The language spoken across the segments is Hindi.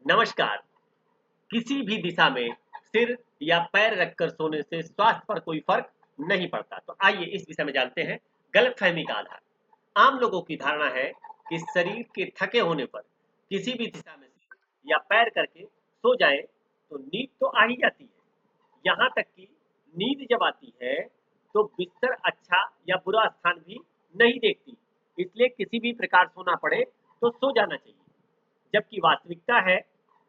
नमस्कार। किसी भी दिशा में सिर या पैर रखकर सोने से स्वास्थ्य पर कोई फर्क नहीं पड़ता। तो आइए इस विषय में जानते हैं गलतफहमी का आधार। आम लोगों की धारणा है कि शरीर के थके होने पर किसी भी दिशा में सिर या पैर करके सो जाएं तो नींद तो आ ही जाती है। यहाँ तक कि नींद जब आती है तो बिस्तर अच्छा या बुरा स्थान भी नहीं देखती, इसलिए किसी भी प्रकार सोना पड़े तो सो जाना चाहिए। जबकि वास्तविकता है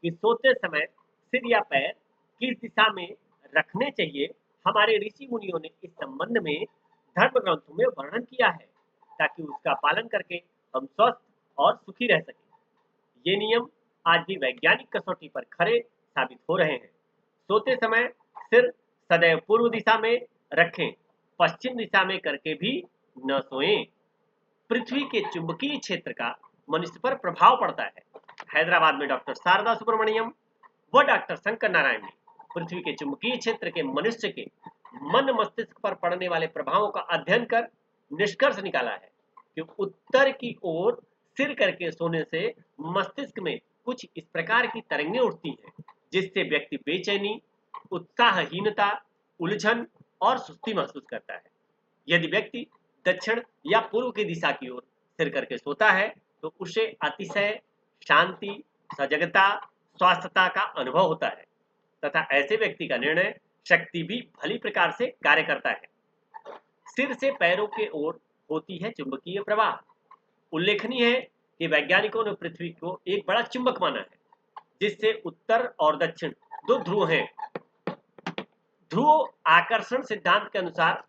कि सोते समय सिर या पैर किस दिशा में रखने चाहिए, हमारे ऋषि मुनियों ने इस संबंध में धर्म ग्रंथों में वर्णन किया है, ताकि उसका पालन करके हम स्वस्थ और सुखी रह सकें। ये नियम आज भी वैज्ञानिक कसौटी पर खरे साबित हो रहे हैं। सोते समय सिर सदैव पूर्व दिशा में रखें, पश्चिम दिशा में करके भी न सोएं। पृथ्वी के चुंबकीय क्षेत्र का मनुष्य पर प्रभाव पड़ता है। हैदराबाद में डॉक्टर शारदा सुब्रमण्यम व डॉक्टर शंकर नारायण ने पृथ्वी के चुंबकीय क्षेत्र के मनुष्य के मन मस्तिष्क पर पड़ने वाले प्रभावों का अध्ययन कर निष्कर्ष निकाला है कि उत्तर की ओर सिर करके सोने से मस्तिष्क में कुछ इस प्रकार की तरंगें उठती हैं, जिससे व्यक्ति बेचैनी, उत्साहहीनता, उलझन और सुस्ती महसूस करता है। यदि व्यक्ति दक्षिण या पूर्व की दिशा की ओर सिर करके सोता है तो उसे अतिशय शांति, सजगता, स्वास्थ्यता का अनुभव होता है तथा ऐसे व्यक्ति का निर्णय शक्ति भी भली प्रकार से कार्य करता है। सिर से पैरों के ओर होती है चुंबकीय प्रवाह। उल्लेखनीय है कि वैज्ञानिकों ने पृथ्वी को एक बड़ा चुंबक माना है, जिससे उत्तर और दक्षिण दो ध्रुव हैं। ध्रुव आकर्षण सिद्धांत के अनुसार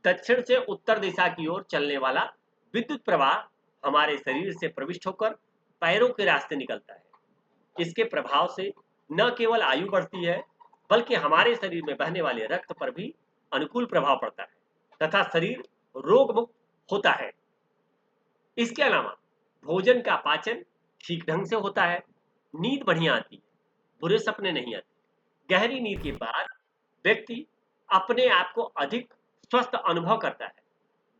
दक्षिण से उत्तर दिशा की ओर चलने वाला विद्युत प्रवाह हमारे शरीर से प्रविष्ट होकर पैरों के रास्ते निकलता है। इसके प्रभाव से न केवल आयु बढ़ती है, बल्कि हमारे शरीर में बहने वाले रक्त पर भी अनुकूल प्रभाव पड़ता है तथा शरीर रोग मुक्त होता है। इसके अलावा भोजन का पाचन ठीक ढंग से होता है, नींद बढ़िया आती है, बुरे सपने नहीं आते। गहरी नींद के बाद व्यक्ति अपने आप को अधिक स्वस्थ अनुभव करता है।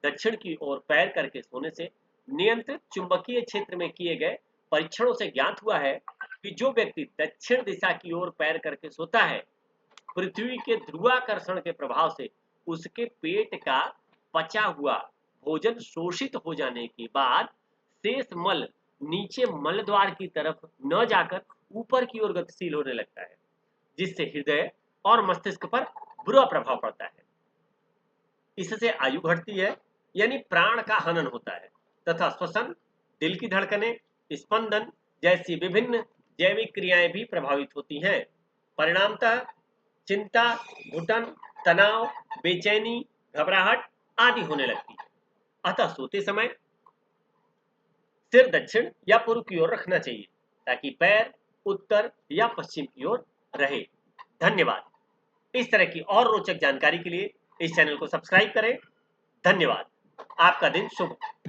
दक्षिण की ओर पैर करके सोने से नियंत्रित चुंबकीय क्षेत्र में किए गए परीक्षणों से ज्ञात हुआ है कि जो व्यक्ति दक्षिण दिशा की ओर पैर करके सोता है, पृथ्वी के ध्रुवाकर्षण के प्रभाव से उसके पेट का पचा हुआ भोजन शोषित हो जाने के बाद शेष मल नीचे मल द्वार की तरफ न जाकर ऊपर की ओर गतिशील होने लगता है, जिससे हृदय और मस्तिष्क पर बुरा प्रभाव पड़ता है। इससे आयु घटती है, यानी प्राण का हनन होता है तथा श्वसन, दिल की धड़कनें, स्पंदन जैसी विभिन्न जैविक क्रियाएं भी प्रभावित होती हैं। परिणामतः चिंता, घुटन, तनाव, बेचैनी, घबराहट आदि होने लगती है। अतः सोते समय सिर दक्षिण या पूर्व की ओर रखना चाहिए, ताकि पैर उत्तर या पश्चिम की ओर रहे। धन्यवाद। इस तरह की और रोचक जानकारी के लिए इस चैनल को सब्सक्राइब करें। धन्यवाद। आपका दिन शुभ हो।